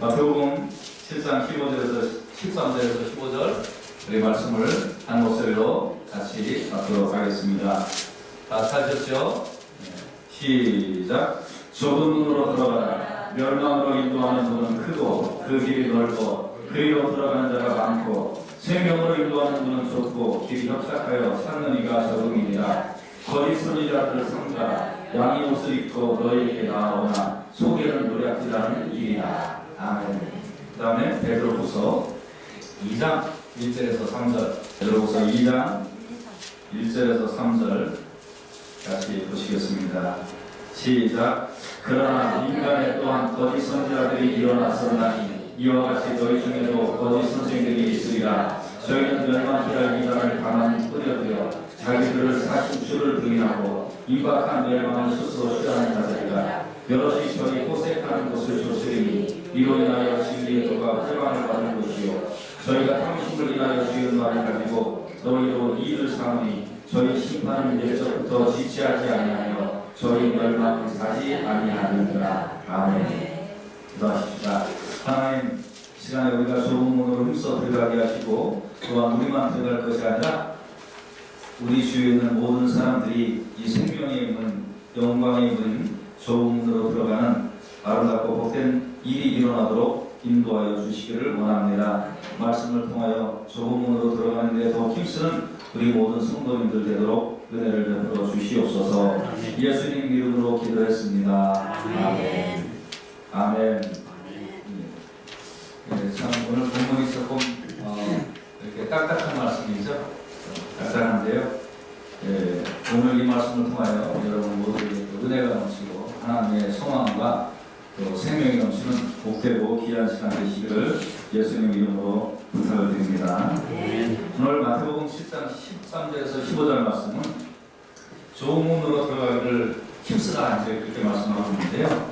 마태복음 7장 15절에서 13절에서 15절 우리 말씀을 한 목소리로 같이 받도록 하겠습니다. 다 찾으셨죠? 시작. 좁은 문으로 들어가라. 멸망으로 인도하는 문은 크고 그 길이 넓고 그리로 들어가는 자가 많고 생명으로 인도하는 문은 좁고 길이 협착하여 찾는 이가 적음이니라. 거짓 선지자들을 삼가라. 양이 옷을 입고 너희에게 나아오나 속에는 노략질하는 일이다. 아멘. 그 다음에 베드로후서 2장 1절에서 3절. 베드로후서 2장 1절에서 3절 같이 보시겠습니다. 시작. 그러나 인간에 또한 거짓 선지자들이 일어났었나니 이와 같이 너희 중에도 거짓 선생들이 있으리라. 저희는 멸망할 이단을 가만히 뿌려두어 자기들을 사신 주를 부인하고 임박한 멸망을 스스로 싫어하는 자들이라. 여럿이 저희 호색하는 것을 조스리니 이로 인하여 진리의 도가 회방을 받는 것이요 저희가 탐심을 인하여 지은 말을 가지고 너희로 이익을 삼으니 저희 심판은 일적부터 지체하지 아니하며 저희 멸망을 사지 아니하느니라. 아멘. 기도하십시다. 하나님, 시간에 우리가 좁은 문으로 흠써 들어가게 하시고 또한 우리만 들어갈 것이 아니라 우리 주위에 있는 모든 사람들이 이 생명의 문, 영광의 문, 좁은 문으로 들어가는 아름답고 복된 일이 일어나도록 인도하여 주시기를 원합니다. 말씀을 통하여 좁은 문으로 들어가는 데 더 힘쓰는 우리 모든 성도님들 되도록 은혜를 베풀어 주시옵소서. 예수님 이름으로 기도했습니다. 아멘. 아멘. 네, 참 오늘 본문이 조금 이렇게 딱딱한 말씀이죠. 딱딱한데요. 예, 오늘 이 말씀을 통하여 여러분 모두에게 은혜가 넘치고 하나님의 소망과 또 생명이 넘치는 복되고 귀한 시간 되시기를 예수님 이름으로 부탁을 드립니다. 오늘 마태복음 7장 13절에서 15절 말씀은 좋은 문으로 들어가기를 힘쓰라 이제 그렇게 말씀하고 있는데요.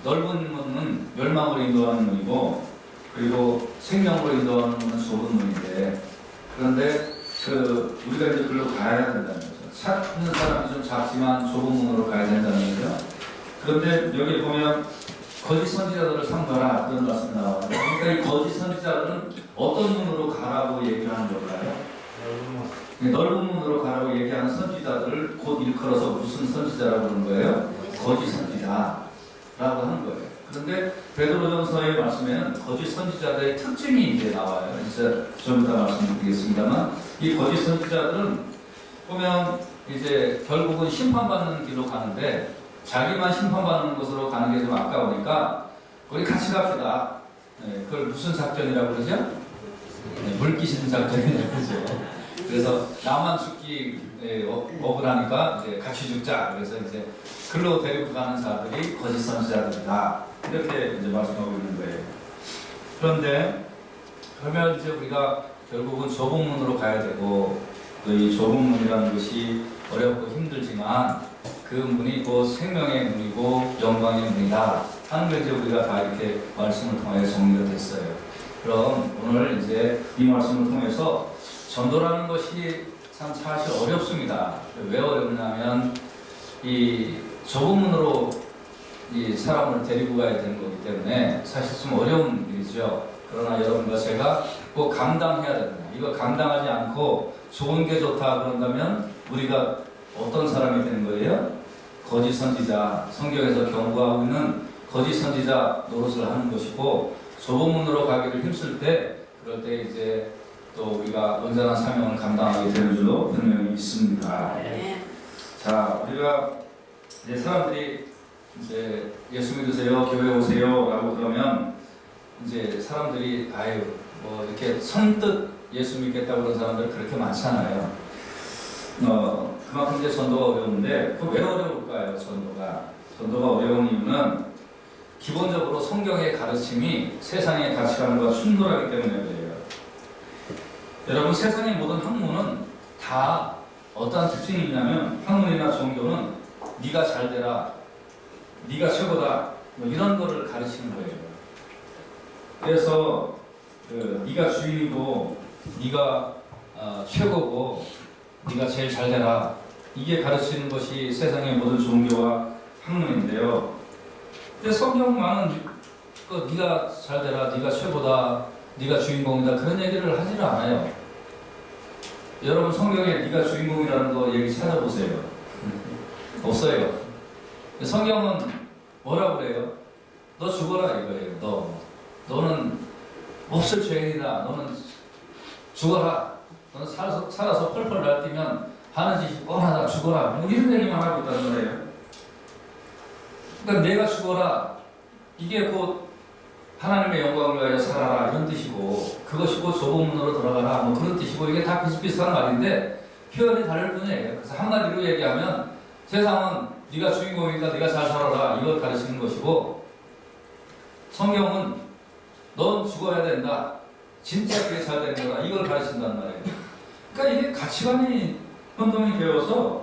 넓은 문은 멸망으로 인도하는 문이고 그리고 생명으로 인도하는 문은 좁은 문인데 그런데 우리가 이제 그걸로 가야 된다는 거죠. 찾는 사람이 좀 작지만 좁은 문으로 가야 된다는 거죠. 그런데 여기 보면 거짓 선지자들을 삼가라 그런 말씀이 나와요. 그러니까 이 거짓 선지자들은 어떤 문으로 가라고 얘기하는 걸까요? 넓은 문으로 가라고 얘기하는 선지자들을 곧 일컬어서 무슨 선지자라고 하는 거예요? 거짓 선지자라고 하는 거예요. 그런데 베드로전서의 말씀에는 거짓 선지자들의 특징이 이제 나와요. 이제 좀 이따 말씀드리겠습니다만 이 거짓 선지자들은 보면 이제 결국은 심판받는 길로 가는데 자기만 심판받는 곳으로 가는 게 좀 아까우니까 우리 같이 갑시다. 네, 그걸 무슨 작전이라고 그러죠? 네, 물귀신 작전이라고 그러죠. 그래서 나만 죽기 억울하니까 이제 같이 죽자. 그래서 이제 글로 데리고 가는 자들이 거짓 선지자들이다. 이렇게 이제 말씀하고 있는 거예요. 그런데 그러면 이제 우리가 결국은 좁은 문으로 가야 되고 또 이 좁은 문이라는 것이 어렵고 힘들지만 그 문이 곧 생명의 문이고 영광의 문이다 하는 걸 이제 우리가 다 이렇게 말씀을 통해 정리가 됐어요. 그럼 오늘 이제 이 말씀을 통해서 전도라는 것이 참 사실 어렵습니다. 왜 어렵냐면 이 좁은 문으로 이 사람을 데리고 가야 되는 거기 때문에 사실 좀 어려운 일이죠. 그러나 여러분과 제가 꼭 감당해야 됩니다. 이거 감당하지 않고 좋은 게 좋다 그런다면 우리가 어떤 사람이 되는 거예요? 거짓 선지자, 성경에서 경고하고 있는 거짓 선지자 노릇을 하는 것이고 좁은 문으로 가기를 힘쓸 때 그럴 때 이제 또 우리가 온전한 사명을 감당하게 되는 줄로 분명히 있습니다. 자, 우리가 이제 사람들이 이제 예수 믿으세요, 교회 오세요 라고 그러면 이제 사람들이 아유 뭐 이렇게 선뜻 예수 믿겠다고 그런 사람들 그렇게 많잖아요. 그만큼 이제 전도가 어려운데 왜 어려울까요? 전도가 어려운 이유는 기본적으로 성경의 가르침이 세상의 가치관과 충돌하기 때문에 그래요. 여러분 세상의 모든 학문은 다 어떠한 특징이 있냐면 학문이나 종교는 네가 잘 되라, 네가 최고다 뭐 이런 거를 가르치는 거예요. 그래서 네가 주인이고 네가 최고고 네가 제일 잘 되라 이게 가르치는 것이 세상의 모든 종교와 학문인데요. 근데 성경만은 네가 잘 되라, 네가 최고다, 네가 주인공이다 그런 얘기를 하지는 않아요. 여러분 성경에 네가 주인공이라는 거 얘기 찾아보세요. 없어요. 성경은 뭐라고 그래요? 너 죽어라 이거예요. 너는 몹쓸 죄인이다. 너는 죽어라. 너는 살아서 펄펄 날뛰면 하는 짓이 뻔하다. 죽어라. 뭐 이런 얘기만 하고 있다는 거예요. 그러니까 내가 죽어라. 이게 곧 하나님의 영광을 위하여 살아라 이런 뜻이고, 그것이 곧 조복문으로 들어가라 뭐 그런 뜻이고, 이게 다 비슷비슷한 말인데 표현이 다를 뿐이에요. 그래서 한마디로 얘기하면 세상은 네가 주인공이니까 네가 잘 살아라 이걸 가르치는 것이고, 성경은 넌 죽어야 된다. 진짜 그게 잘 되는 거다. 이걸 가르친단 말이에요. 그러니까 이게 가치관이 혼동이 되어서,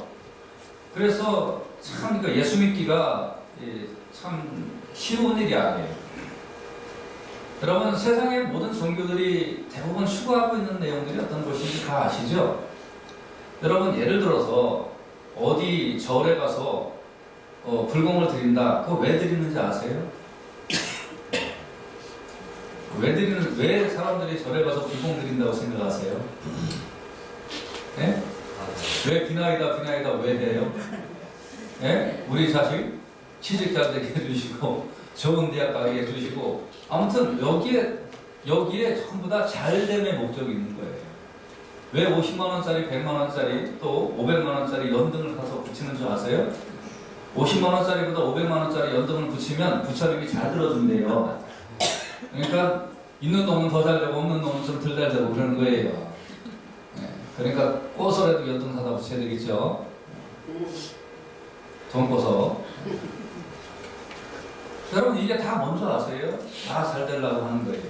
그래서 참 예수 믿기가 참 쉬운 일이 아니에요. 여러분 세상의 모든 종교들이 대부분 추구하고 있는 내용들이 어떤 것인지 다 아시죠? 여러분 예를 들어서 어디 절에 가서 불공을 드린다. 그거 왜 드리는지 아세요? 왜 사람들이 절에 가서 불공 드린다고 생각하세요? 네? 왜 비나이다 왜 해요? 네? 우리 자식 취직자 되게 해주시고 좋은 대학 가게 해주시고, 아무튼 여기에 전부 다 잘됨의 목적이 있는 거예요. 왜 50만원짜리, 100만원짜리, 또 500만원짜리 연등을 가서 붙이는 줄 아세요? 50만원짜리보다 500만원짜리 연등을 붙이면 부처님이 잘 들어준대요. 그러니까 있는 놈은 더 잘 되고 없는 놈은 좀 덜 잘 되고 그러는 거예요. 그러니까 꼬서라도 연등 사다 붙여야 되겠죠. 돈 꼬서. 여러분 이게 다 뭔지 아세요? 다 잘 되려고 하는 거예요.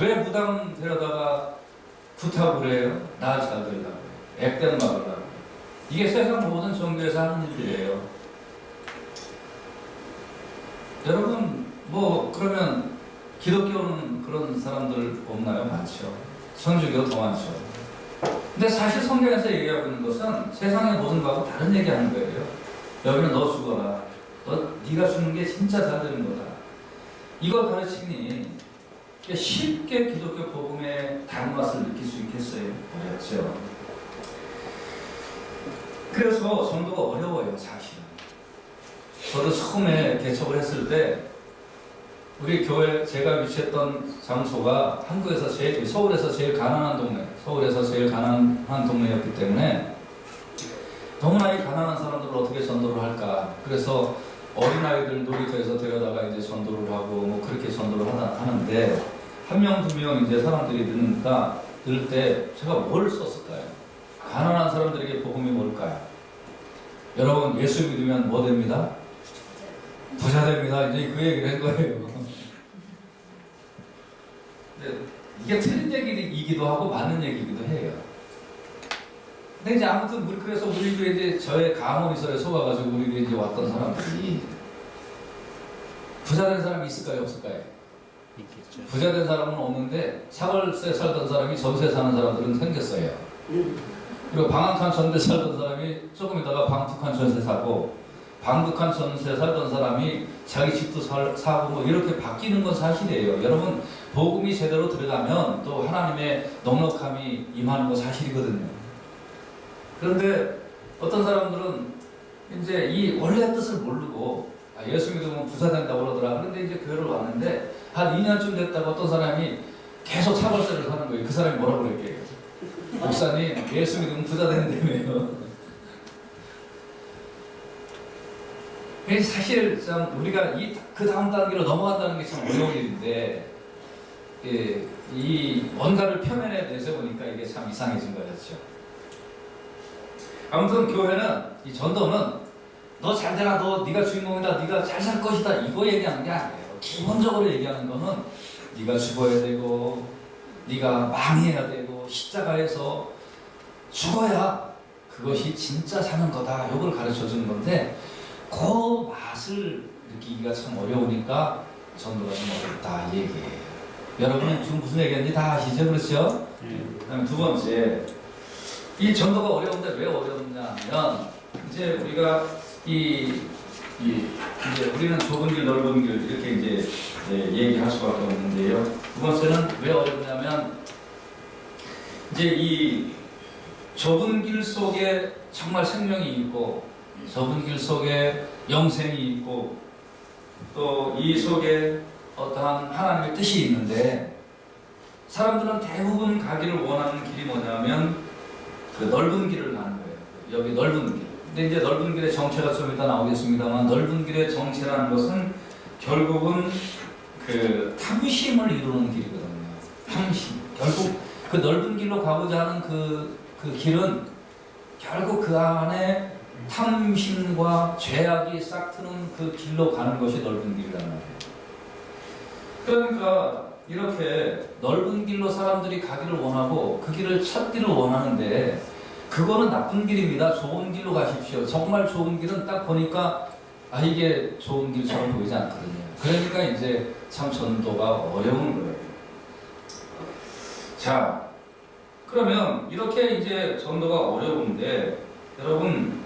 왜 무당 데려다가 부탁을 해요? 나 잘 되려고. 액땜 막으려고. 이게 세상 모든 종교에서 하는 일이에요. 여러분 뭐 그러면 기독교는 그런 사람들 없나요? 많죠. 천주교 더 많죠. 근데 사실 성경에서 얘기하고 있는 것은 세상의 모든 거하고 다른 얘기하는 거예요. 여기는 너 죽어라. 네가 죽는 게 진짜 잘 되는 거다. 이걸 가르치니 쉽게 기독교 복음의 단맛을 느낄 수 있겠어요? 어렵죠. 그래서 전도가 어려워요, 사실은. 저도 처음에 개척을 했을 때 우리 교회 제가 위치했던 장소가 한국에서 서울에서 제일 가난한 동네였기 때문에 너무나 이 가난한 사람들을 어떻게 전도를 할까. 그래서 어린아이들 놀이터에서 데려다가 이제 전도를 하고 뭐 그렇게 전도를 하는데 한 명, 두 명 이제 사람들이 늘 때 제가 뭘 썼을까요? 가난한 사람들에게 복음이 뭘까요? 여러분 예수 믿으면 뭐 됩니다? 부자 됩니다. 이제 그 얘기를 한 거예요. 이게 틀린 얘기이기도 하고 맞는 얘기이기도 해요. 근데 이제 아무튼 그래서 우리도 이제 저의 강원이설에 속아가지고 우리도 이제 왔던 사람들이 부자 된 사람이 있을까요, 없을까요? 있겠죠. 부자 된 사람은 없는데 사월세 살던 사람이 전세 사는 사람들은 생겼어요. 그리고 방 한 칸 전세 살던 사람이 조금 있다가 방 두 칸 전세 사고, 방 두 칸 전세 살던 사람이 자기 집도 사고 뭐 이렇게 바뀌는 건 사실이에요. 여러분 복음이 제대로 들어가면 또 하나님의 넉넉함이 임하는 건 사실이거든요. 그런데 어떤 사람들은 이제 이 원래 뜻을 모르고 예수 믿으면 부자 된다고 그러더라. 그런데 이제 교회를 왔는데 한 2년쯤 됐다고 어떤 사람이 계속 차벌세를 사는 거예요. 그 사람이 뭐라고 그랬게요? 목사님 예수 믿으면 부자 된다며요. 사실 참 우리가 그 다음 단계로 넘어간다는 게 참 어려운 일인데 이 뭔가를 표면에 내세우니까 이게 참 이상해진 거였죠. 아무튼 교회는 이 전도는 너 잘되라, 네가 주인공이다, 네가 잘 살 것이다 이거 얘기하는 게 아니에요. 기본적으로 얘기하는 거는 네가 죽어야 되고 네가 망해야 되고 십자가에서 죽어야 그것이 진짜 사는 거다. 이걸 가르쳐주는 건데 그 맛을 느끼기가 참 어려우니까 전도가 좀 어렵다 이 얘기예요. 여러분 지금 무슨 얘기인지 다 아시죠? 그렇죠? 그다음에 두 번째, 이 전도가 어려운데 왜 어렵냐면 이제 우리가 이 이제 우리는 좁은 길, 넓은 길 이렇게 이제 얘기할 수밖에 없는데요. 두 번째는 왜 어렵냐면 이제 이 좁은 길 속에 정말 생명이 있고 좁은 길 속에 영생이 있고 또 이 속에 어떠한 하나님의 뜻이 있는데 사람들은 대부분 가기를 원하는 길이 뭐냐면 그 넓은 길을 가는 거예요. 여기 넓은 길. 근데 이제 넓은 길의 정체가 좀 이따 나오겠습니다만 넓은 길의 정체라는 것은 결국은 그 탐심을 이루는 길이거든요. 탐심. 결국 그 넓은 길로 가고자 하는 그 길은 결국 그 안에 탐심과 죄악이 싹 트는 그 길로 가는 것이 넓은 길이란 말이에요. 그러니까 이렇게 넓은 길로 사람들이 가기를 원하고 그 길을 찾기를 원하는데 그거는 나쁜 길입니다. 좋은 길로 가십시오. 정말 좋은 길은 딱 보니까 이게 좋은 길처럼 보이지 않거든요. 그러니까 이제 참 전도가 어려운 거예요. 자, 그러면 이렇게 이제 전도가 어려운데 여러분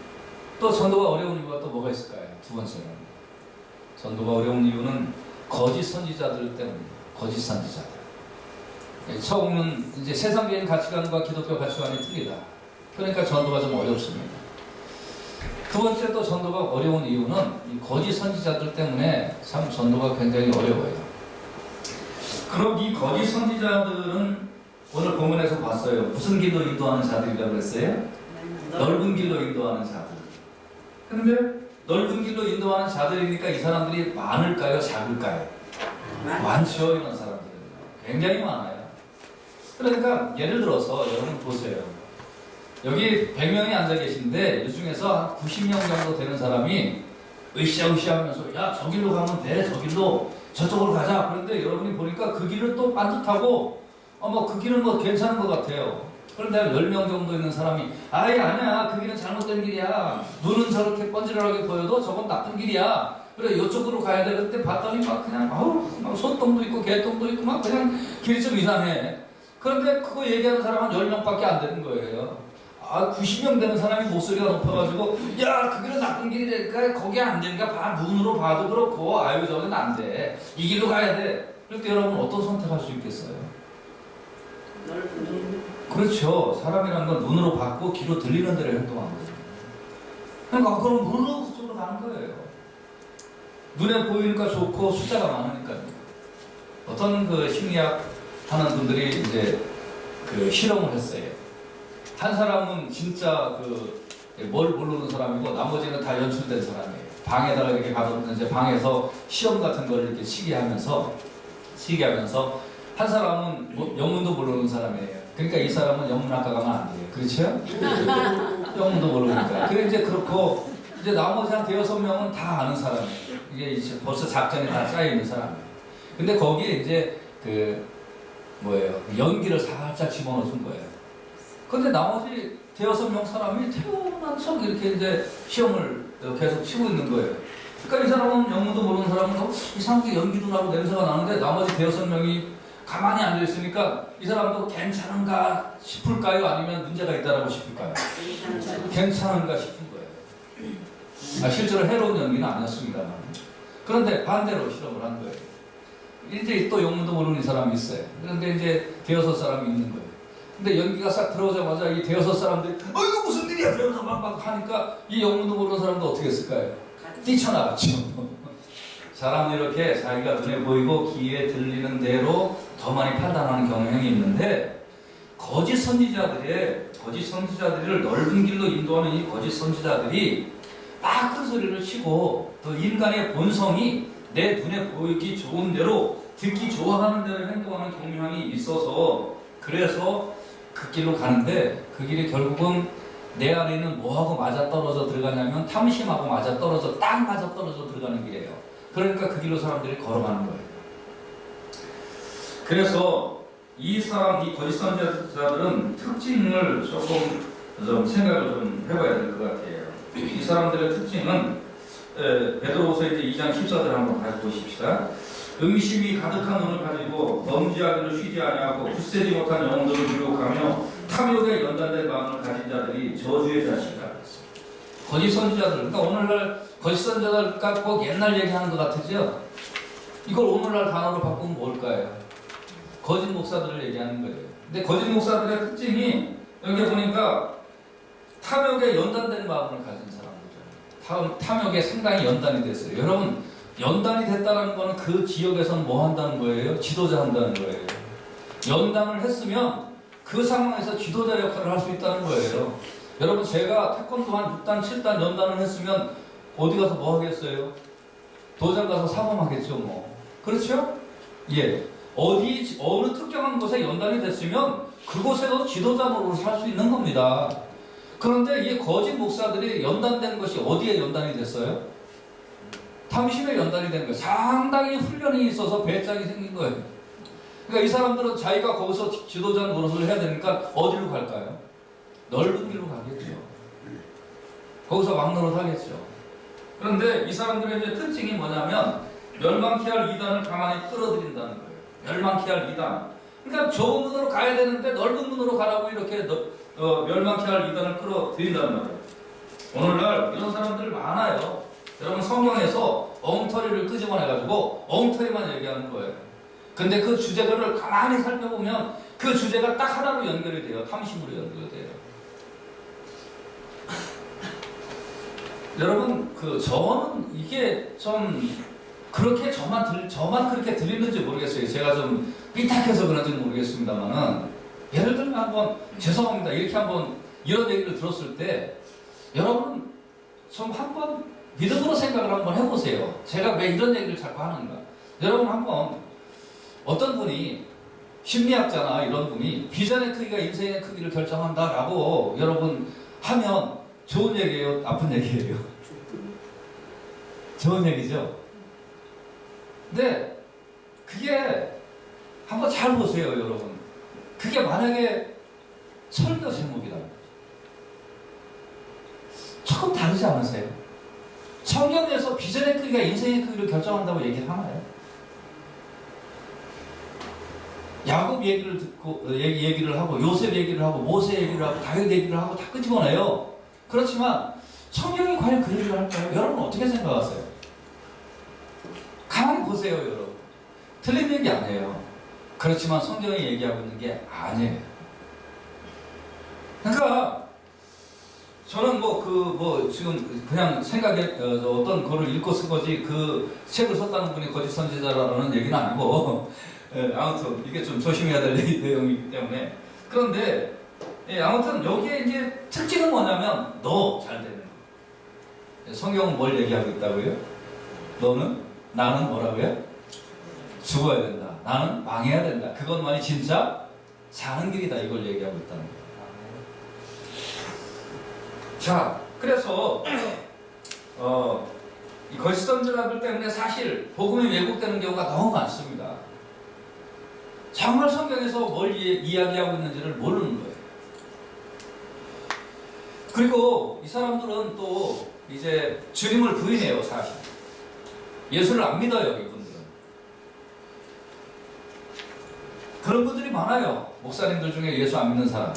또 전도가 어려운 이유가 또 뭐가 있을까요? 두 번째는 전도가 어려운 이유는 거짓 선지자들 때문입니다. 거짓 선지자들. 처음은 이제 세상적인 가치관과 기독교 가치관이 틀리다. 그러니까 전도가 좀 어렵습니다. 두 번째 또 전도가 어려운 이유는 이 거짓 선지자들 때문에 참 전도가 굉장히 어려워요. 그럼 이 거짓 선지자들은 오늘 본문에서 봤어요. 무슨 길로 인도하는 자들이라고 그랬어요? 넓은 길로 인도하는 자들. 그런데 넓은 길로 인도하는 자들이니까 이 사람들이 많을까요? 작을까요? 많죠. 이런 사람들은 굉장히 많아요. 그러니까 예를 들어서 여러분 보세요. 여기 100명이 앉아 계신데 이 중에서 한 90명 정도 되는 사람이 으쌰으쌰 하면서 야, 저 길로 가면 돼. 저 길로 저쪽으로 가자. 그런데 여러분이 보니까 그 길을 또 빤듯하고 그 길은 뭐 괜찮은 것 같아요. 그런데 10명 정도 있는 사람이 아니야. 그 길은 잘못된 길이야. 눈은 저렇게 번지르르하게 보여도 저건 나쁜 길이야. 그래 이쪽으로 가야 돼. 그때 봤더니 막 그냥 막 소똥도 있고 개똥도 있고 막 그냥 길이 좀 이상해. 그런데 그거 얘기하는 사람은 10명밖에 안 되는 거예요. 90명 되는 사람이 목소리가 높아가지고 야, 그 길은 나쁜 길이니까 거기 안 되니까 눈으로 봐도 그렇고 저건 안 돼. 이 길로 가야 돼. 그럴 때 여러분 어떤 선택할 수 있겠어요? 그렇죠. 사람이라는 건 눈으로 봤고 귀로 들리는 대로 행동하는 거예요. 그러니까 그럼 눈으로 그쪽으로 가는 거예요. 눈에 보이니까 좋고 숫자가 많으니까요. 어떤 그 심리학 하는 분들이 이제 그 실험을 했어요. 한 사람은 진짜 뭘 모르는 사람이고 나머지는 다 연출된 사람이에요. 방에다가 이렇게 가서 이제 방에서 시험 같은 걸 이렇게 치게 하면서 한 사람은 영문도 모르는 사람이에요. 그러니까 이 사람은 영문학과 가면 안 돼요. 그렇죠? 영문도 모르니까. 그래 이제 그렇고 이제 나머지 한 5-6명은 다 아는 사람이에요. 이게 이제 벌써 작전이 다 짜여 있는 사람이에요. 근데 거기에 이제 연기를 살짝 집어넣은 거예요. 근데 나머지 5-6명 사람이 태어난 척 이렇게 이제 시험을 계속 치고 있는 거예요. 그러니까 이 사람은 영문도 모르는 사람은 이상하게 연기도 나고 냄새가 나는데 나머지 5-6명이 가만히 앉아있으니까 이 사람도 괜찮은가 싶을까요? 아니면 문제가 있다라고 싶을까요? 괜찮은가 싶은 거예요. 실제로 해로운 연기는 아니었습니다만. 그런데 반대로 실험을 한 거예요. 이제 또 영문도 모르는 사람이 있어요. 그런데 이제 5-6사람이 있는 거예요. 근데 연기가 싹 들어오자마자 이 5-6사람들이 이거 무슨 일이야? 그러면서 막 하니까 이 영문도 모르는 사람도 어떻게 했을까요? 뛰쳐나갔죠. 사람은 이렇게 자기가 눈에 보이고 귀에 들리는 대로 더 많이 판단하는 경향이 있는데 거짓 선지자들을 넓은 길로 인도하는 이 거짓 선지자들이 막 큰 소리를 치고 또 인간의 본성이 내 눈에 보이기 좋은 대로 듣기 좋아하는 대로 행동하는 경향이 있어서 그래서 그 길로 가는데 그 길이 결국은 내 안에 있는 뭐하고 맞아떨어져 들어가냐면 탐심하고 딱 맞아떨어져 들어가는 길이에요. 그러니까 그 길로 사람들이 걸어가는 거예요. 그래서 이 거짓 선지자들은 특징을 조금 좀 생각을 좀 해봐야 될 것 같아요. 이 사람들의 특징은 베드로후서 이제 2장 14절 한번 다시 보십시다. 의심이 가득한 눈을 가지고 범죄하기를 쉬지 아니하고 굳세지 못한 영혼들을 유혹하며 탐욕에 연단된 마음을 가진 자들이 저주의 자식이라 그랬습니다. 거짓 선지자들, 그러니까 오늘날 거짓 선지자들 꼭 옛날 얘기하는 것 같으죠? 이걸 오늘날 단어로 바꾸면 뭘까요? 거짓 목사들을 얘기하는 거예요. 근데 거짓 목사들의 특징이 여기 보니까 탐욕에 연단된 마음을 가진 사람들이죠. 탐욕에 상당히 연단이 됐어요. 여러분, 연단이 됐다는 거는 그 지역에서는 뭐 한다는 거예요? 지도자 한다는 거예요. 연단을 했으면 그 상황에서 지도자 역할을 할 수 있다는 거예요. 여러분, 제가 태권도 한 6단, 7단 연단을 했으면 어디 가서 뭐 하겠어요? 도장 가서 사범하겠죠, 뭐. 그렇죠? 예. 어느 특정한 곳에 연단이 됐으면 그곳에도 지도자 노릇을 할 수 있는 겁니다. 그런데 이 거짓 목사들이 연단된 것이 어디에 연단이 됐어요? 탐심에 연단이 된 거예요. 상당히 훈련이 있어서 배짱이 생긴 거예요. 그러니까 이 사람들은 자기가 거기서 지도자 노릇을 해야 되니까 어디로 갈까요? 넓은 길로 가겠죠. 거기서 막노릇 하겠죠. 그런데 이 사람들의 이제 특징이 뭐냐면 멸망케 할 이단을 가만히 끌어들인다는 거예요. 멸망케 할 이단. 그러니까 좁은 문으로 가야 되는데 넓은 문으로 가라고 이렇게 멸망케 할 이단을 끌어들인다는 말이에요. 오늘날 이런 사람들 많아요. 여러분, 성경에서 엉터리를 끄집어내가지고 엉터리만 얘기하는 거예요. 근데 그 주제를 가만히 살펴보면 그 주제가 딱 하나로 연결이 돼요. 탐심으로 연결이 돼요. 여러분, 저는 이게 좀 그렇게 저만 그렇게 들리는지 모르겠어요. 제가 좀 삐딱해서 그런지 모르겠습니다만은, 예를 들면 한번, 죄송합니다, 이렇게 한번 이런 얘기를 들었을 때 여러분 좀 한번 믿음으로 생각을 한번 해보세요. 제가 왜 이런 얘기를 자꾸 하는가. 여러분, 한번 어떤 분이, 심리학자나 이런 분이 비전의 크기가 인생의 크기를 결정한다라고 여러분 하면 좋은 얘기예요? 나쁜 얘기예요? 좋은 얘기죠? 근데 그게 한번 잘 보세요, 여러분. 그게 만약에 설교 제목이다. 조금 다르지 않으세요? 성경에서 비전의 크기가 인생의 크기를 결정한다고 얘기하나요? 야곱 얘기를 듣고 얘기를 하고 요셉 얘기를 하고 모세 얘기를 하고 다윗 얘기를 하고 다 끄집어내요. 그렇지만 성경이 과연 그 얘기를 할까요? 여러분 어떻게 생각하세요? 가만히 보세요, 여러분. 틀린 얘기 아니에요. 그렇지만 성경이 얘기하고 있는 게 아니에요. 그러니까 저는 지금 그냥 생각에 어떤 거를 읽고 쓴 거지 그 책을 썼다는 분이 거짓 선지자라는 얘기는 아니고 아무튼 이게 좀 조심해야 될 내용이기 때문에. 그런데 아무튼 여기에 이제 특징은 뭐냐면 너 잘 되는 거. 성경은 뭘 얘기하고 있다고요? 나는 뭐라고요? 죽어야 된다. 나는 망해야 된다. 그것만이 진짜 사는 길이다. 이걸 얘기하고 있다는 거예요. 자, 그래서 이 거짓 선지자들 때문에 사실 복음이 왜곡되는 경우가 너무 많습니다. 정말 성경에서 뭘 이야기하고 있는지를 모르는 거예요. 그리고 이 사람들은 또 이제 주님을 부인해요, 사실. 예수를 안 믿어요, 이분들은. 그런 분들이 많아요. 목사님들 중에 예수 안 믿는 사람.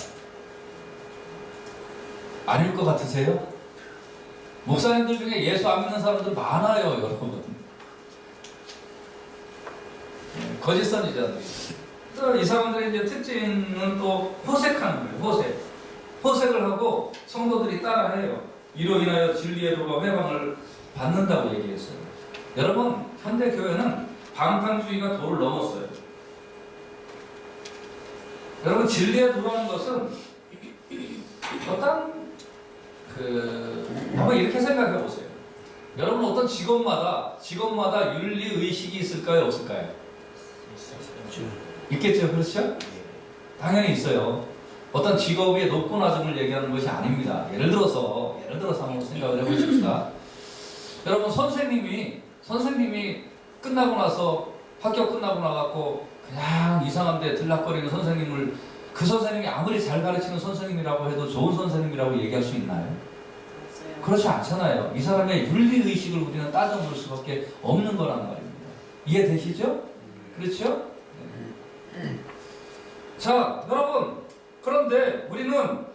아닐 것 같으세요? 목사님들 중에 예수 안 믿는 사람들 많아요, 여러분. 거짓 선지자들이. 이 사람들의 이제 특징은 또 호색하는 거예요. 호색을 하고 성도들이 따라해요. 이로 인하여 진리의 도가 회방을 받는다고 얘기했어요. 여러분, 현대 교회는 방탕주의가 도를 넘었어요. 여러분, 진리의 도라는 것은 어떤 한번 이렇게 생각해 보세요. 여러분, 어떤 직업마다 윤리 의식이 있을까요, 없을까요? 있겠죠, 그렇죠? 당연히 있어요. 어떤 직업의 높고 낮음을 얘기하는 것이 아닙니다. 예를 들어서 한번 생각을 해보십시다. 여러분, 선생님이 끝나고 나서 학교 끝나고 나갖고 그냥 이상한데 들락거리는 선생님을, 그 선생님이 아무리 잘 가르치는 선생님이라고 해도 좋은 선생님이라고 얘기할 수 있나요? 그렇지 않잖아요. 이 사람의 윤리의식을 우리는 따져볼 수밖에 없는 거란 말입니다. 이해되시죠? 그렇죠? 네. 자, 여러분, 그런데 우리는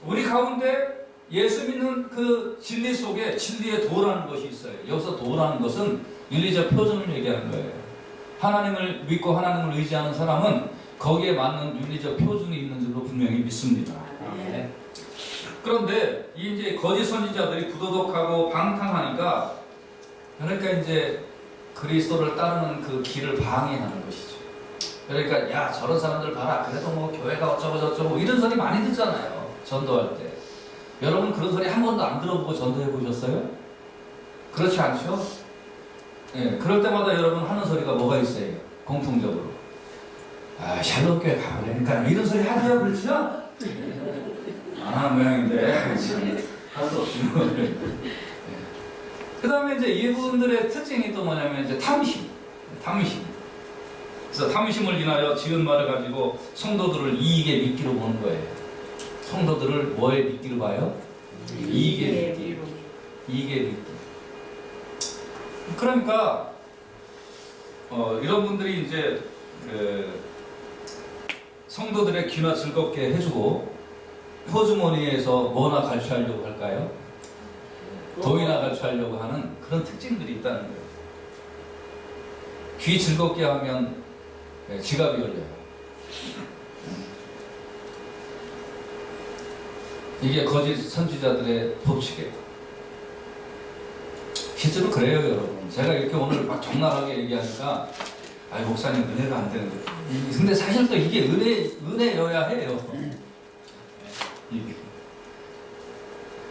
우리 가운데 예수 믿는 그 진리 속에 진리의 도라는 것이 있어요. 여기서 도라는 것은 윤리적 표준을 얘기하는 거예요. 하나님을 믿고 하나님을 의지하는 사람은 거기에 맞는 윤리적 표준이 있는 줄로 분명히 믿습니다. 네. 그런데 이제 거짓 선지자들이 부도덕하고 방탕하니까, 그러니까 이제 그리스도를 따르는 그 길을 방해하는 것이죠. 그러니까 야 저런 사람들 봐라, 그래도 뭐 교회가 어쩌고 저쩌고 이런 소리 많이 듣잖아요, 전도할 때. 여러분 그런 소리 한 번도 안 들어보고 전도해 보셨어요? 그렇지 않죠? 예, 그럴 때마다 여러분 하는 소리가 뭐가 있어요? 공통적으로 아 샬롯 교회 가보려니까 이런 소리 하세요, 그렇죠? 안 하는 모양인데 할 수 없는 거예요. 그 다음에 이제 이분들의 특징이 또 뭐냐면 이제 탐심. 그래서 탐심을 인하여 지은 말을 가지고 성도들을 이익에 믿기로 보는 거예요. 성도들을 뭐에 믿기로 봐요? 이익에 믿기. 그러니까 이런 분들이 이제 그 성도들의 귀나 즐겁게 해주고 호주머니에서 뭐나 갈취하려고 할까요? 돈이나 갈취하려고 하는 그런 특징들이 있다는 거예요. 귀 즐겁게 하면 지갑이 열려요. 이게 거짓 선지자들의 법칙이에요. 실제로 그래요, 여러분. 제가 이렇게 오늘 막 적나라하게 얘기하니까 아이 목사님 은혜가 안 되는 거예요. 근데 사실 또 이게 은혜여야 해요.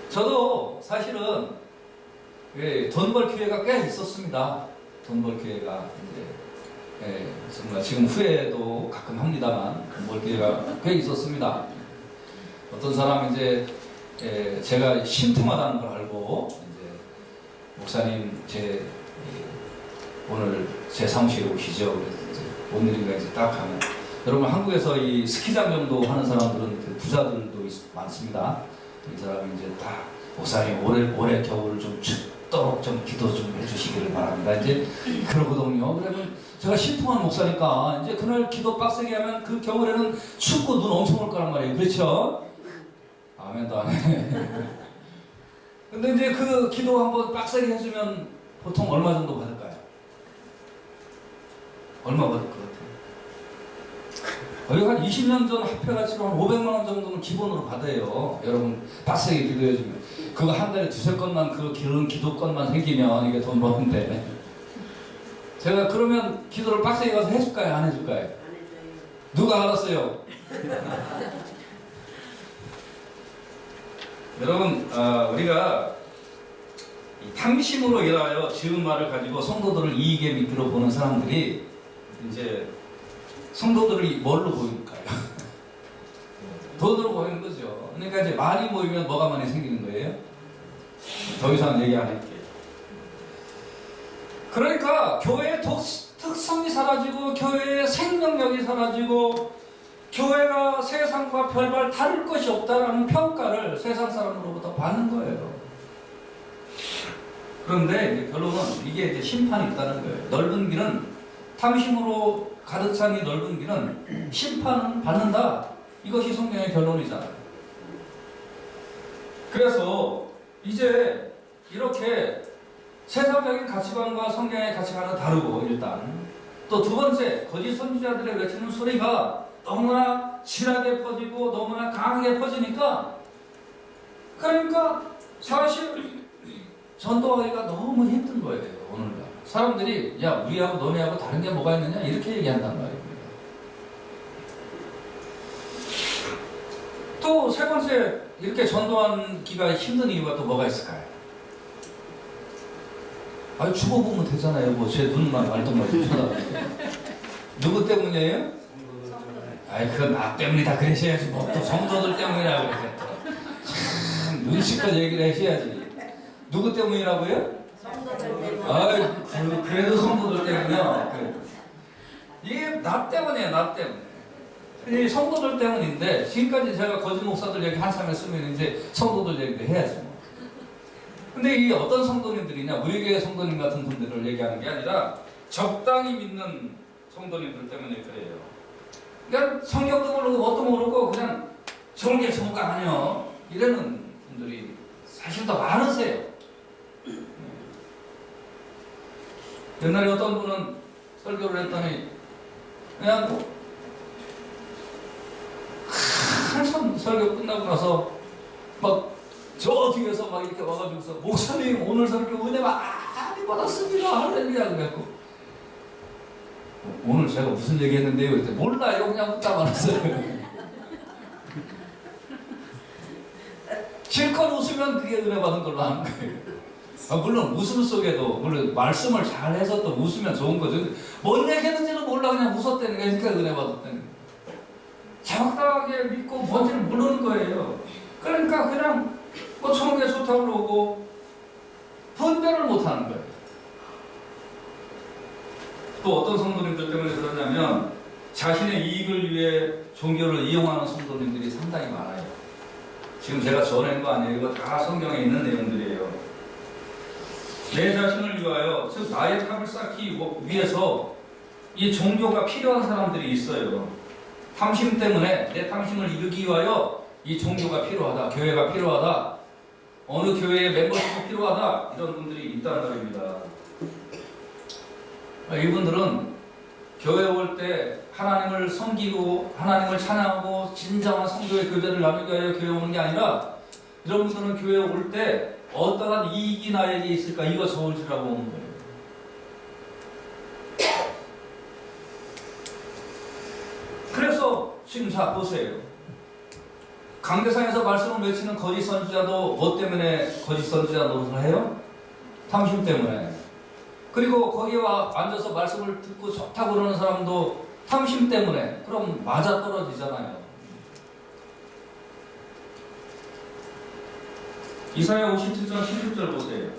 저도 사실은 돈 벌 기회가 꽤 있었습니다. 돈 벌 기회가 이제 정말 지금 후회도 가끔 합니다만 돈 벌 기회가 꽤 있었습니다. 어떤 사람은 이제 제가 신통하다는 걸 알고 이제 목사님 오늘 제 사무실에 오시죠. 그래서 뭔 일인가 이제 딱 하면, 여러분 한국에서 이 스키장 정도 하는 사람들은 부자들도 많습니다. 이 사람이 이제 다 목사님 올해 겨울을 좀 춥도록 좀 기도 좀 해주시기를 바랍니다. 이제 그러거든요. 그러면 제가 신통한 목사니까 이제 그날 기도 빡세게 하면 그 겨울에는 춥고 눈 엄청 올 거란 말이에요. 그렇죠? 아멘도 안 해. 근데 이제 그 기도 한번 빡세게 해주면 보통 얼마 정도 받을까요? 얼마 받을 것 같아요? 한 20년 전 화폐가치로 한 500만 원 정도는 기본으로 받아요. 여러분 빡세게 기도해주면. 그거 한 달에 두세 건만 그 기름 기도건만 생기면 이게 돈 버는데, 제가 그러면 기도를 빡세게 가서 해줄까요? 안 해줄까요? 안 해줘요. 누가 알았어요? 여러분 우리가 이 탐심으로 인하여 지은 말을 가지고 성도들을 이익에 믿기로 보는 사람들이 이제 성도들이 뭘로 보일까요? 돈으로 보이는 거죠. 그러니까 이제 많이 모이면 뭐가 많이 생기는 거예요? 더 이상 얘기 안 할게요. 그러니까 교회의 특성이 사라지고 교회의 생명력이 사라지고 교회가 세상과 별반 다를 것이 없다라는 평가를 세상 사람으로부터 받는 거예요. 그런데 이제 결론은 이게 이제 심판이 있다는 거예요. 넓은 길은, 탐심으로 가득 찬 이 넓은 길은 심판은 받는다. 이것이 성경의 결론이잖아요. 그래서 이제 이렇게 세상적인 가치관과 성경의 가치관은 다르고, 일단 또 두 번째, 거짓 선지자들의 외치는 소리가 너무나 진하게 퍼지고 너무나 강하게 퍼지니까, 그러니까 사실 전도하기가 너무 힘든 거예요. 오늘날 사람들이 야 우리하고 너네하고 다른 게 뭐가 있느냐 이렇게 얘기한단 말입니다. 또 세 번째, 이렇게 전도하기가 힘든 이유가 또 뭐가 있을까요? 아니 죽어보면 되잖아요. 뭐 제 눈만 말도 말도 쳐다보는데 누구 때문이에요? 아이 그건 나 때문이다 그러셔야지. 뭐 또 성도들 때문이라고 그래. 참 눈치껏 얘기를 하셔야지. 누구 때문이라고요? 아이 그래도 성도들 때문이요. 그래. 이게 나 때문이에요. 나 때문에. 이 성도들 때문인데, 지금까지 제가 거짓 목사들 얘기 한참 했으면 이제 성도들 얘기도 해야지 뭐. 근데 이 어떤 성도님들이냐, 무리교회 성도님 같은 분들을 얘기하는 게 아니라 적당히 믿는 성도님들 때문에 그래요. 그러니까 성경도 모르고 뭣도 모르고 그냥 좋은 게 전부가 아니요 이러는 분들이 사실 더 많으세요. 옛날에 어떤 분은 설교를 했더니 그냥 한참 설교 끝나고 나서 막 저 뒤에서 막 이렇게 와가지고서 목사님 오늘 설교 은혜 많이 받았습니다 할렐루야 그랬고 오늘 제가 무슨 얘기 했는데요? 그랬더니 몰라요 그냥 웃다 말았어요. 실컷 웃으면 그게 은혜 받은 걸로 하는 거예요. 물론 웃음 속에도 물론 말씀을 잘 해서 또 웃으면 좋은 거죠. 뭔 얘기했는지는 몰라 그냥 웃었다는 게 그러니까 은혜 받았다는 거예요. 정확하게 믿고 뭔지를 모르는 거예요. 그러니까 그냥 뭐 천국에 좋다고 그러고 분별을 못하는 거예요. 또 어떤 성도님들 때문에 그러냐면 자신의 이익을 위해 종교를 이용하는 성도님들이 상당히 많아요. 지금 제가 전한 거 아니에요. 이거 다 성경에 있는 내용들이에요. 내 자신을 위하여, 즉 나의 탑을 쌓기 위해서 이 종교가 필요한 사람들이 있어요. 탐심 때문에 내 탐심을 이루기 위하여 이 종교가 필요하다, 교회가 필요하다, 어느 교회의 멤버십이 필요하다 이런 분들이 있단 말입니다. 이분들은 교회 올 때 하나님을 섬기고 하나님을 찬양하고 진정한 성도의 교제를 나누기 위하여 교회 오는 게 아니라 이런 분들은 교회 올 때 어떠한 이익이 나에게 있을까 이거 저울질하고 오는 거예요. 그래서 지금 자 보세요. 강대상에서 말씀을 외치는 거짓 선지자도 뭐 때문에 거짓 선지자 노릇을 해요? 탐심 때문에. 그리고 거기에 와 앉아서 말씀을 듣고 좋다고 그러는 사람도 탐심 때문에. 그럼 맞아떨어지잖아요. 이사야 57장 16절 보세요.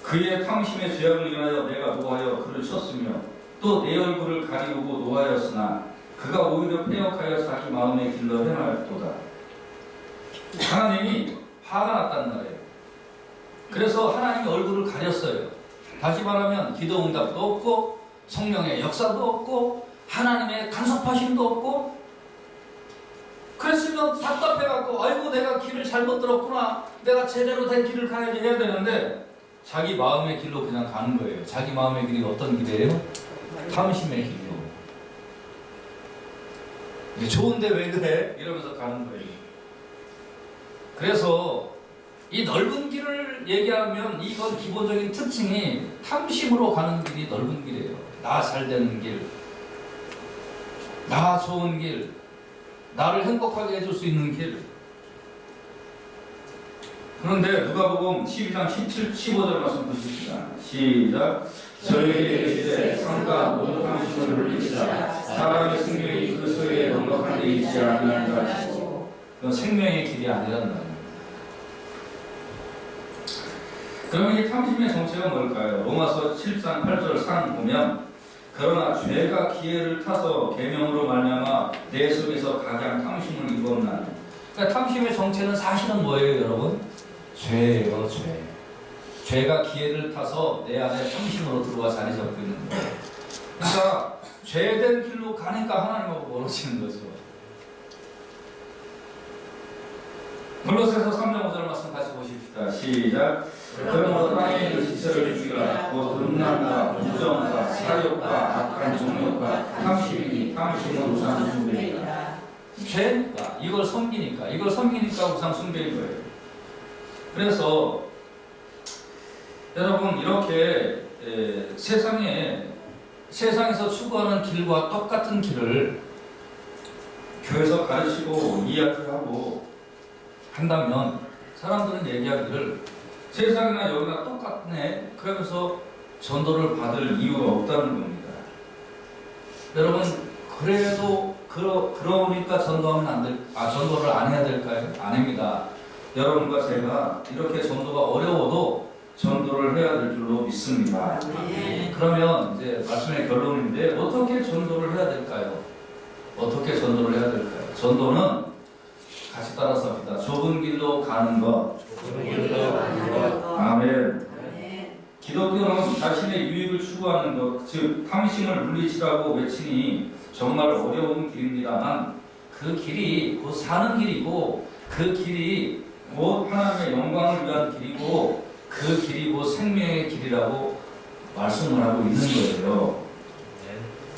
그의 탐심의 죄악을 인하여 내가 노하여 그를 쳤으며 또 내 얼굴을 가리우고 노하였으나 그가 오히려 패역하여 자기 마음의 길로 행하였도다. 하나님이 화가 났단 말이에요. 그래서 하나님이 얼굴을 가렸어요. 다시 말하면 기도 응답도 없고 성령의 역사도 없고 하나님의 간섭하심도 없고 그랬으면 답답해갖고 아이고 내가 길을 잘못 들었구나 내가 제대로 된 길을 가야지 해야 되는데 자기 마음의 길로 그냥 가는 거예요. 자기 마음의 길이 어떤 길이에요? 탐심의 길이요. 좋은데 왜 그래? 이러면서 가는 거예요. 그래서 이 넓은 길을 얘기하면 이건 기본적인 특징이 탐심으로 가는 길이 넓은 길이에요. 나 잘 되는 길, 나 좋은 길, 나를 행복하게 해줄 수 있는 길. 그런데 누가복음 12장 17, 15절 말씀 보십시다. 시작. 저희에게 이르시되 상과 모든 탐심을 물리치라. 사람의 생명이 그 속에 넉넉한 데 있지 아니하리라 하시고. 그건 생명의 길이 아니란 말이에요. 그러면 이 탐심의 정체가 뭘까요? 로마서 7장 8절 상 보면 그러나 죄가 기회를 타서 계명으로 말미암아 내 속에서 각양 탐심을 이루었나니. 그러니까 탐심의 정체는 사실은 뭐예요, 여러분? 죄예요, 죄. 죄가 기회를 타서 내 안에 탐심으로 들어와 자리 잡고 있는 거예요. 그러니까 죄된 길로 가니까 하나님하고 멀어지는 거죠. 골로새서 3장 5절 말씀 다시 보십시다. 시작. 그러므로 땅에 있는 지체를 죽이라. 곧 음란과 부정과 사욕과 악한 정욕과 탐심이니 탐심은 우상 숭배이다. 죄니까 이걸 섬기니까 우상 숭배인 거예요. 그래서 여러분 이렇게 세상에서 추구하는 길과 똑같은 길을 교회에서 가르치고 이야기하고 한다면 사람들은 얘기하기를 세상이나 여기나 똑같네 그러면서 전도를 받을 이유가 없다는 겁니다. 여러분 그래도 그러니까 전도를 안 해야 될까요? 아닙니다. 여러분과 제가 이렇게 전도가 어려워도 전도를 해야 될 줄로 믿습니다. 그러면 이제 말씀의 결론인데 어떻게 전도를 해야 될까요? 어떻게 전도를 해야 될까요? 전도는 같이 따라서 합니다. 좁은 길로 가는 것. 아멘. 기독교는 자신의 유익을 추구하는 것, 즉 탐심을 물리치라고 외치니 정말 어려운 길입니다만 그 길이 곧 사는 길이고 그 길이 곧 하나님의 영광을 위한 길이고 그 길이 곧 생명의 길이라고 말씀을 하고 있는 거예요.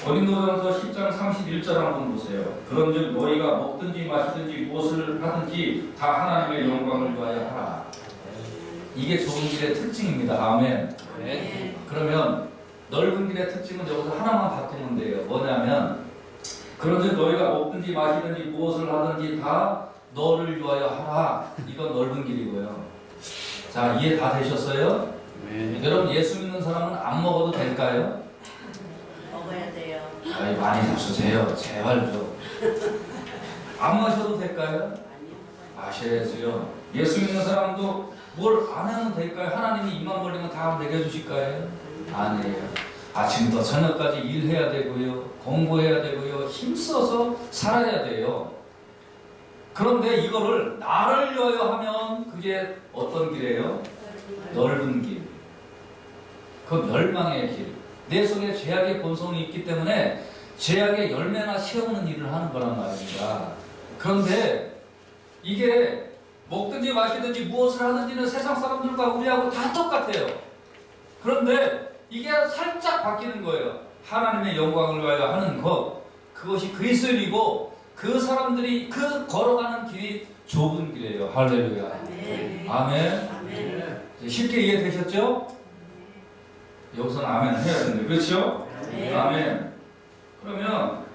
고린도전서 10장 31절 한번 보세요. 그런즉 너희가 먹든지 마시든지 무엇을 하든지 다 하나님의 영광을 위하여 하라. 이게 좁은 길의 특징입니다. 아멘. 네. 그러면 넓은 길의 특징은 여기서 하나만 바꾸면 돼요. 뭐냐면 그런즉 너희가 먹든지 마시든지 무엇을 하든지 다 너를 위하여 하라. 이건 넓은 길이고요. 자, 이해 다 되셨어요? 네. 여러분, 예수 믿는 사람은 안 먹어도 될까요? 먹어야 돼요. 아이, 많이 잡수세요. 제발 좀. 안 마셔도 될까요? 마셔야지요. 예수 믿는 사람도 뭘 안 하면 될까요? 하나님이 입만 벌리면 다 먹여주실까요? 아니에요. 아침부터 저녁까지 일해야 되고요. 공부해야 되고요. 힘써서 살아야 돼요. 그런데 이거를 나를 위하여 하면 그게 어떤 길이에요? 넓은 길. 그 멸망의 길. 내 속에 죄악의 본성이 있기 때문에 죄악의 열매나 세우는 일을 하는 거란 말입니다. 그런데 이게 먹든지 마시든지 무엇을 하든지는 세상 사람들과 우리하고 다 똑같아요. 그런데 이게 살짝 바뀌는 거예요. 하나님의 영광을 위하여 하는 것, 그것이 그리스도이고 그 사람들이 그 걸어가는 길이 좁은 길이에요. 할렐루야. 아멘. 아멘. 아멘. 쉽게 이해되셨죠? 여기서는 아멘 해야 되는데, 그렇죠? 아멘. 아멘. 그러면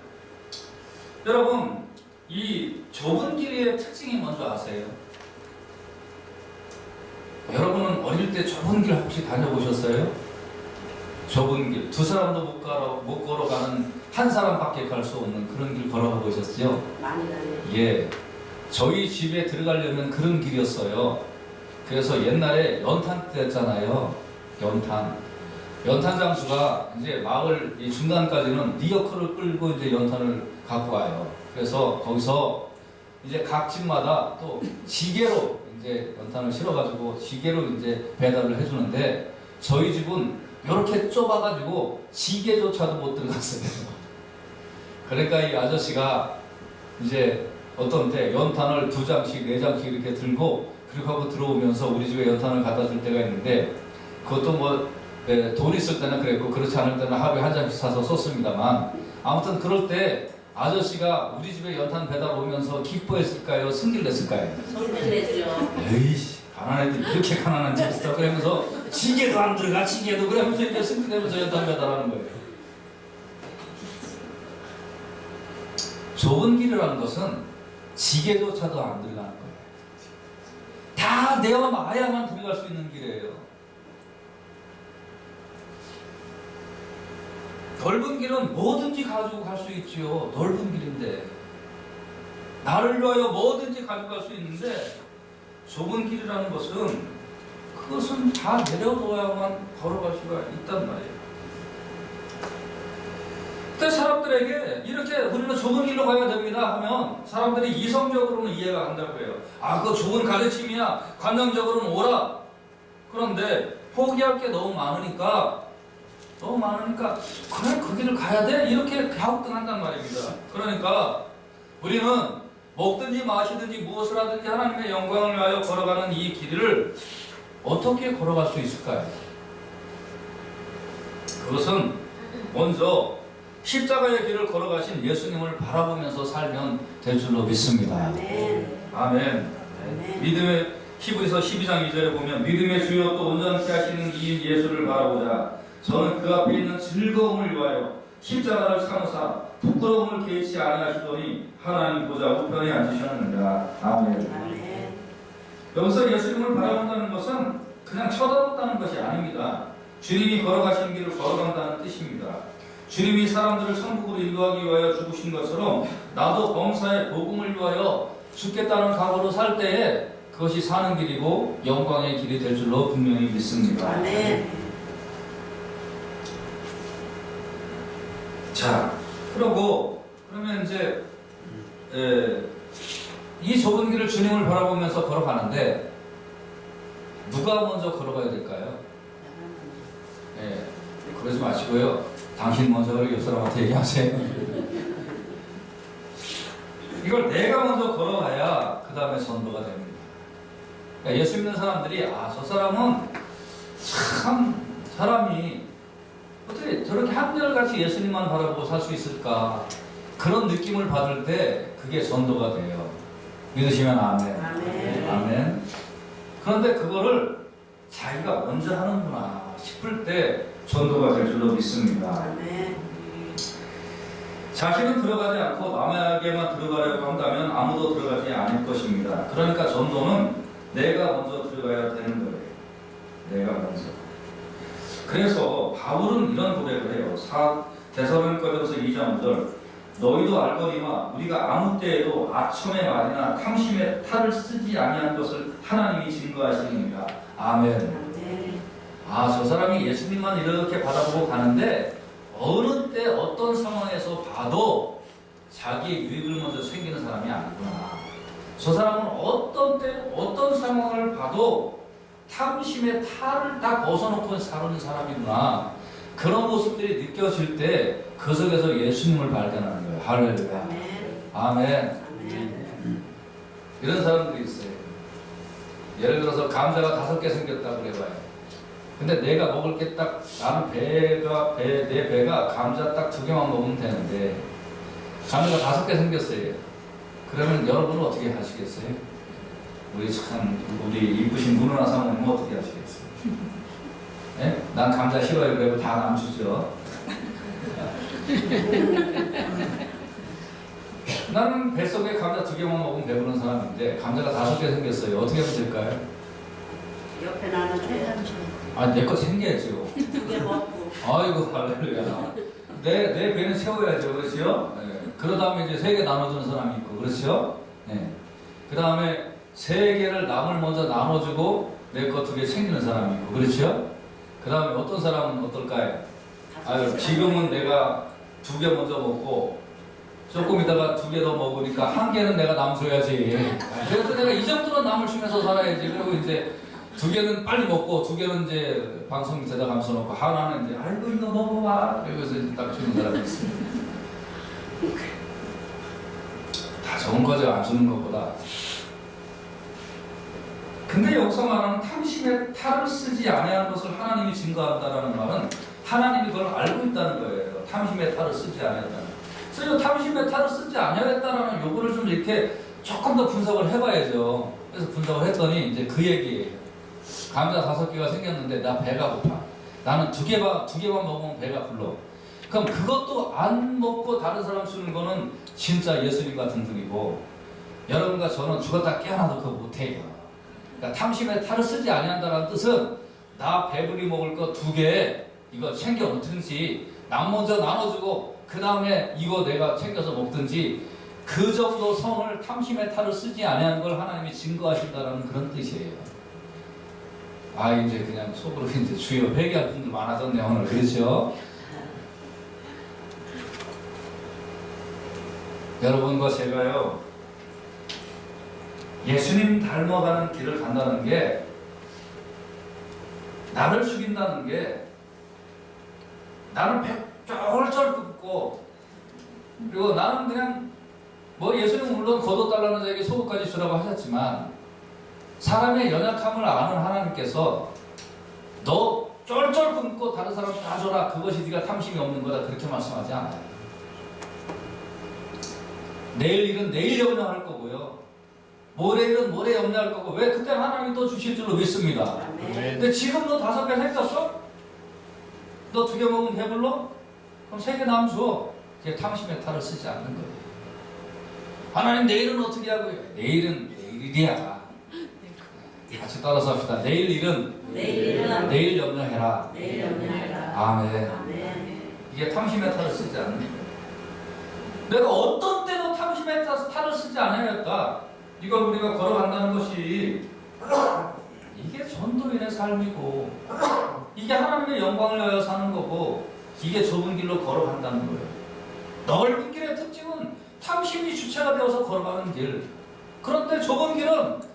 여러분, 이 좁은 길의 특징이 뭔지 아세요? 여러분은 어릴 때 좁은 길 혹시 다녀보셨어요? 좁은 길, 두 사람도 못 걸어가는 한 사람밖에 갈 수 없는 그런 길 걸어가 보셨죠? 많이 다녀요. 예. 저희 집에 들어가려면 그런 길이었어요. 그래서 옛날에 연탄 때였잖아요. 연탄 장수가 이제 마을 이 중간까지는 리어커를 끌고 이제 연탄을 갖고 와요. 그래서 거기서 이제 각 집마다 또 지게로 이제 연탄을 실어가지고 지게로 이제 배달을 해주는데 저희 집은 이렇게 좁아가지고 지게조차도 못 들어갔어요. 그러니까 이 아저씨가 이제 어떤 때 연탄을 2장씩, 4장씩 이렇게 들고 그리고 하고 들어오면서 우리 집에 연탄을 갖다 줄 때가 있는데 그것도 뭐 돈 있을 때는 그랬고 그렇지 않을 때는 하루에 한 장씩 사서 썼습니다만 아무튼 그럴 때 아저씨가 우리 집에 연탄 배달 오면서 기뻐했을까요? 승질 냈을까요? 손질 내죠. 에이씨, 가난한 애들 이렇게 가난한 집 있어. 그러면서 지게도 안 들어가, 지게도. 그러면서 이제 승질 내면서 연탄 배달하는 거예요. 좁은 길이라는 것은 지게조차도 안 들어가는 거예요. 다 내어놔야만 들어갈 수 있는 길이에요. 넓은 길은 뭐든지 가지고 갈 수 있지요. 넓은 길인데 나를 위하여 뭐든지 가져갈 수 있는데 좁은 길이라는 것은 그것은 다 내려놓아야만 걸어갈 수가 있단 말이에요. 근데 사람들에게 이렇게 우리는 좁은 길로 가야 됩니다 하면 사람들이 이성적으로는 이해가 안 될 거예요. 아, 그거 좋은 가르침이야. 관념적으로는 오라. 그런데 포기할 게 너무 많으니까 그래, 그 길을 가야 돼? 이렇게 갸우뚱한단 말입니다. 그러니까 우리는 먹든지 마시든지 무엇을 하든지 하나님의 영광을 위하여 걸어가는 이 길을 어떻게 걸어갈 수 있을까요? 그것은 먼저 십자가의 길을 걸어가신 예수님을 바라보면서 살면 될 줄로 믿습니다. 아멘. 아멘. 아멘. 믿음의 히브리서 12장 2절에 보면 믿음의 주요 또 온전케 하시는 이 예수를 바라보자. 저는 그 앞에 있는 즐거움을 위하여 십자가를 참으사 부끄러움을 개의치 아니하시더니 하나님 보좌 우편에 앉으셨느니라. 아멘. 아멘. 여기서 예수님을 바라본다는 것은 그냥 쳐다본다는 것이 아닙니다. 주님이 걸어가신 길을 걸어간다는 뜻입니다. 주님이 사람들을 천국으로 인도하기 위하여 죽으신 것처럼 나도 범사의 복음을 위하여 죽겠다는 각오로 살 때에 그것이 사는 길이고 영광의 길이 될 줄로 분명히 믿습니다. 아멘. 자, 그러면 이제 이 좁은 길을 주님을 바라보면서 걸어가는데 누가 먼저 걸어가야 될까요? 예, 그러지 마시고요. 당신 먼저 옆 사람한테 얘기하세요. 이걸 내가 먼저 걸어가야 그 다음에 선도가 됩니다. 예수 믿는 사람들이 저 사람은 참 사람이 어떻게 저렇게 한결같이 예수님만 바라보고 살 수 있을까, 그런 느낌을 받을 때 그게 전도가 돼요. 믿으시면 아멘. 아멘. 아멘. 그런데 그거를 자기가 먼저 하는구나 싶을 때 전도가 될 줄로 믿습니다. 아멘. 자신은 들어가지 않고 남에게만 들어가려고 한다면 아무도 들어가지 않을 것입니다. 그러니까 전도는 내가 먼저 들어가야 되는 거예요. 내가 먼저. 그래서 바울은 이런 고백을 해요. 데살로니가전서 2장 5절, 너희도 알거니와 우리가 아무 때에도 악천의 말이나 탐심의 탈을 쓰지 아니한 것을 하나님이 증거하시느니라. 아멘. 아멘. 저 사람이 예수님만 이렇게 바라보고 가는데 어느 때 어떤 상황에서 봐도 자기의 유익을 먼저 챙기는 사람이 아니구나. 저 사람은 어떤 때 어떤 상황을 봐도 탐심의 탈을 다 벗어놓고 사는 사람이구나. 그런 모습들이 느껴질 때 그 속에서 예수님을 발견하는 거예요. 할렐루야. 아멘. 아멘. 아멘. 이런 사람들이 있어요. 예를 들어서 감자가 5개 생겼다고 그래봐요. 근데 내가 먹을 게 딱, 나는 내 배가 감자 딱 2개만 먹으면 되는데 감자가 5개 생겼어요. 그러면 여러분은 어떻게 하시겠어요? 우리 이쁘신 문화나 사모님은 어떻게 하시겠어요? 예? 난 감자 싫어요. 그래도 다 남주죠. 나는 뱃속에 감자 2개만 먹으면 배부른 사람인데 감자가 5개 생겼어요. 어떻게 하면 될까요? 옆에 나는 내 거 챙겨야죠. 2개 먹고. 아이고 할렐루야. 내 배는 채워야죠. 그렇죠? 네. 그러 다음에 이제 3개 나눠주는 사람이 있고, 그렇죠? 네. 그 다음에 3개를 남을 먼저 나눠주고 내 거 2개 챙기는 사람이 있고, 그렇죠? 그 다음에 어떤 사람은 어떨까요? 지금은 내가 2개 먼저 먹고 조금 있다가 2개 더 먹으니까 1개는 내가 남줘야지. 그래도 내가 이 정도는 남을 주면서 살아야지. 그리고 이제 2개는 빨리 먹고 2개는 이제 방송 밑에다 감춰놓고 하나는 이제 아이고 이거 먹어봐. 이러면서 이제 딱 주는 사람이 있습니다. 다 좋은 거죠. 안 주는 것보다. 근데 여기서 말하는 탐심의 탈을 쓰지 아니한 것을 하나님이 증거한다라는 말은 하나님이 그걸 알고 있다는 거예요. 탐심의 탈을 쓰지 아니했다는. 그래서 탐심의 탈을 쓰지 아니했다라는 요거를 좀 이렇게 조금 더 분석을 해봐야죠. 그래서 분석을 했더니 이제 그 얘기예요. 감자 5개가 생겼는데 나 배가 고파. 나는 2개만 먹으면 배가 불러. 그럼 그것도 안 먹고 다른 사람 주는 거는 진짜 예수님 같은 분이고, 여러분과 저는 죽었다 깨어나도 그거 못해요. 그러니까 탐심의 탈을 쓰지 아니한다는 뜻은 나 배불리 먹을 거 2개 이거 챙겨 놓든지, 남 먼저 나눠주고 그 다음에 이거 내가 챙겨서 먹든지, 그 정도 성을 탐심의 탈을 쓰지 아니한 걸 하나님이 증거하신다라는 그런 뜻이에요. 이제 그냥 속으로 이제 주여 회개할 분들 많아졌네 오늘. 그렇죠? 여러분과 제가요, 예수님 닮아가는 길을 간다는 게, 나를 죽인다는 게, 나는 배 쫄쫄 굽고, 그리고 나는 그냥 예수님 물론 거둬달라는 자에게 소고까지 주라고 하셨지만, 사람의 연약함을 아는 하나님께서 너 쫄쫄 굶고 다른 사람 다 줘라, 그것이 네가 탐심이 없는 거다, 그렇게 말씀하지 않아요. 내일 일은 내일 염려할 거고요, 모레 일은 모레 염려할 거고, 왜? 그때 하나님이 또 주실 줄로 믿습니다. 근데 지금 너 5개 생겼어? 너 2개 먹으면 배불러? 그럼 3개 남으면 줘. 그게 탐심의 탈을 쓰지 않는 거예요. 하나님 내일은 어떻게 하고요? 내일은 내일이야. 같이 따라서 합시다. 내일 일은 내일 염려해라. 내일 염려해라. 아멘. 아멘. 이게 탐심의 탈을 쓰지 않는 거예요. 내가 어떤 때도 탐심의 탈을 쓰지 않아야겠다. 이걸 우리가 걸어간다는 것이 이게 전도인의 삶이고, 이게 하나님의 영광을 위하여 사는 거고, 이게 좁은 길로 걸어간다는 거예요. 넓은 길의 특징은 탐심이 주체가 되어서 걸어가는 길. 그런데 좁은 길은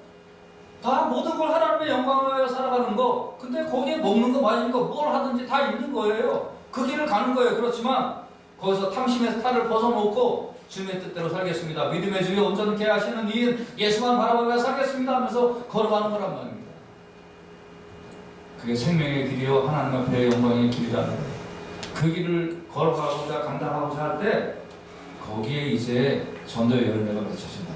다 모든 걸 하나님의 영광을 위하여 살아가는 거. 근데 거기에 먹는 거 마시는 거 뭘 하든지 다 있는 거예요. 그 길을 가는 거예요. 그렇지만 거기서 탐심의 탈을 벗어놓고 주님의 뜻대로 살겠습니다. 믿음의 주에 온전케 하시는 이인 예수만 바라보며 살겠습니다 하면서 걸어가는 거란 말입니다. 그게 생명의 길이요 하나님 앞에 영광의 길이라는 거예요. 그 길을 걸어가고자 감당하고자 할 때 거기에 이제 전도의 열매가 맺혀진다.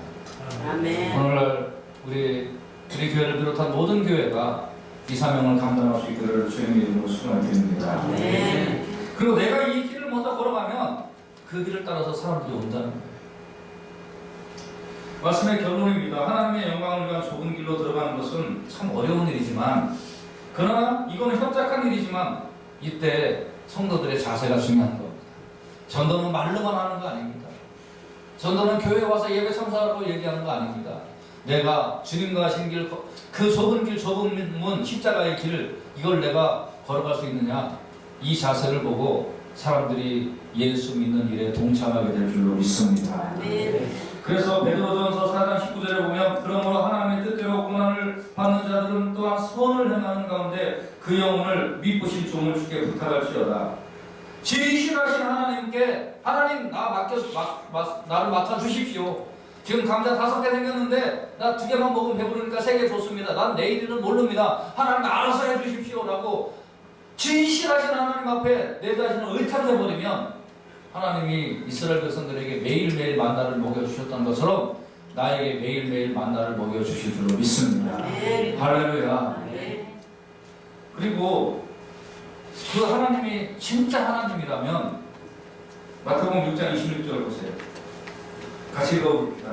아멘. 오늘날 우리 교회를 비롯한 모든 교회가 이 사명을 감당할 수 있기를 주님의 이름으로 축원드립니다. 아멘. 그리고 내가 이 길을 먼저 걸어가면 그 길을 따라서 사람들이 온다는 거예요. 말씀의 결론입니다. 하나님의 영광을 위한 좁은 길로 들어가는 것은 참 어려운 일이지만, 그러나 이거는 협착한 일이지만 이때 성도들의 자세가 중요한 겁니다. 전도는 말로만 하는 거 아닙니다. 전도는 교회에 와서 예배 참석하라고 얘기하는 거 아닙니다. 내가 주님과 하신 길, 그 좁은 길, 좁은 문, 십자가의 길, 이걸 내가 걸어갈 수 있느냐, 이 자세를 보고 사람들이 예수 믿는 일에 동참하게 될 줄로 믿습니다. 아멘. 그래서 베드로전서 4장 19절에 보면 그러므로 하나님의 뜻대로 고난을 받는 자들은 또한 선을 행하는 가운데 그 영혼을 믿으신 종을 주께 부탁할지어다. 지휘하신 하나님께 하나님 나를 맡아주십시오. 지금 감자 5개 생겼는데 나 2개만 먹으면 배부르니까 3개 줬습니다. 난 내일은 모릅니다. 하나님 알아서 해주십시오 라고 진실하신 하나님 앞에 내 자신을 의탁해버리면 하나님이 이스라엘 백성들에게 매일매일 만나를 먹여주셨던 것처럼 나에게 매일매일 만나를 먹여주실 줄로 믿습니다. 아멘. 할렐루야. 아멘. 그리고 그 하나님이 진짜 하나님이라면 마태복음 6장 26절 보세요. 같이 읽어봅시다.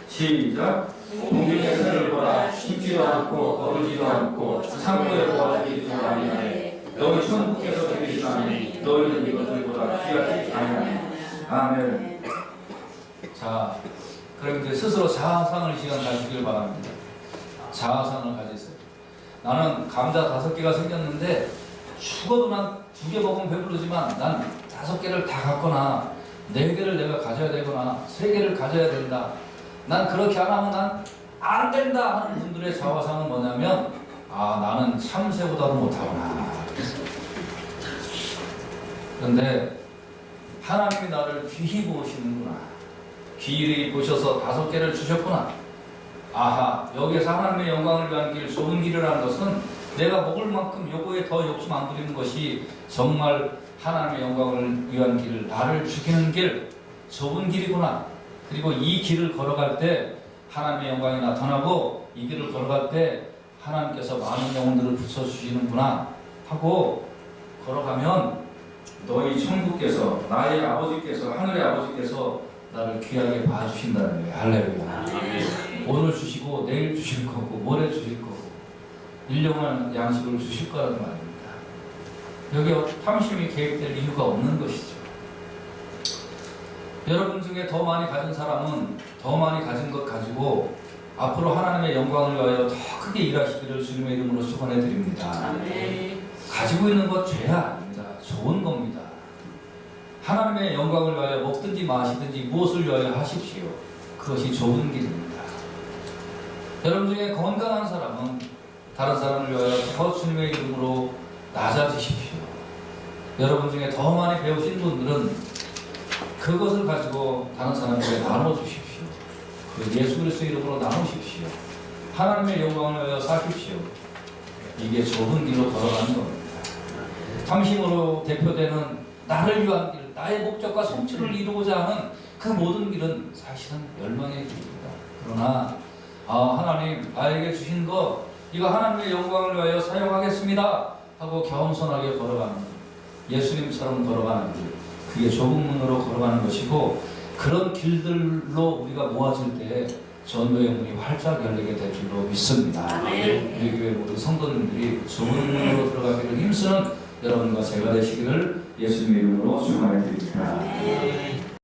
시작. 공중의 새를 보라. 심지도 않고 거두지도 않고 창고에 보아지지도 아니하네. 너희 천국에서 계시나니 너희는 이것들보다 귀하지 아니하네. 아멘. 자, 그럼 이제 스스로 자아상을 시간 가지길 바랍니다. 자아상을 가지세요. 나는 감자 5개가 생겼는데 죽어도 난 2개 먹으면 배부르지만 난 5개를 다 갖거나 4개를 내가 가져야 되거나 3개를 가져야 된다. 난 그렇게 안 하면 난 안 된다 하는 분들의 자화상은 뭐냐면, 아, 나는 참새보다도 못하구나. 그런데 하나님이 나를 귀히 보시는구나. 귀히 보셔서 5개를 주셨구나. 아하, 여기에서 하나님의 영광을 위한 길, 좁은 길이라는 것은 내가 먹을 만큼 요거에 더 욕심 안 부리는 것이 정말 하나님의 영광을 위한 길, 나를 죽이는 길, 좁은 길이구나. 그리고 이 길을 걸어갈 때 하나님의 영광이 나타나고 이 길을 걸어갈 때 하나님께서 많은 영혼들을 붙여주시는구나 하고 걸어가면 너희 천국께서, 나의 아버지께서, 하늘의 아버지께서 나를 귀하게 봐주신다는 거예요. 할렐루야. 오늘 주시고 내일 주실 거고 모레 주실 거고 일용할 양식을 주실 거라는 말입니다. 여기 탐심이 계획될 이유가 없는 것이죠. 여러분 중에 더 많이 가진 사람은 더 많이 가진 것 가지고 앞으로 하나님의 영광을 위하여 더 크게 일하시기를 주님의 이름으로 축원해 드립니다. 아멘. 가지고 있는 것 죄야 아닙니다. 좋은 겁니다. 하나님의 영광을 위하여 먹든지 마시든지 무엇을 위하여 하십시오. 그것이 좋은 길입니다. 여러분 중에 건강한 사람은 다른 사람을 위하여 더 주님의 이름으로 낮아지십시오. 여러분 중에 더 많이 배우신 분들은 그것을 가지고 다른 사람에게 나눠주십시오. 그 예수 그리스도의 이름으로 나누십시오. 하나님의 영광을 위하여 사십시오. 이게 좁은 길로 걸어가는 겁니다. 탐심으로 대표되는 나를 위한 길, 나의 목적과 성취를 이루고자 하는 그 모든 길은 사실은 멸망의 길입니다. 그러나 하나님 나에게 주신 것 이거 하나님의 영광을 위하여 사용하겠습니다 하고 겸손하게 걸어가는 예수님처럼 걸어가는 길, 그게 좁은 문으로 걸어가는 것이고, 그런 길들로 우리가 모아질 때 전도의 문이 활짝 열리게 될 줄로 믿습니다. 아멘. 우리 교회 모든 성도님들이 좁은 문으로 들어가기를 힘쓰는 여러분과 제가 되시기를 예수님의 이름으로 축원해 드립니다. 아멘.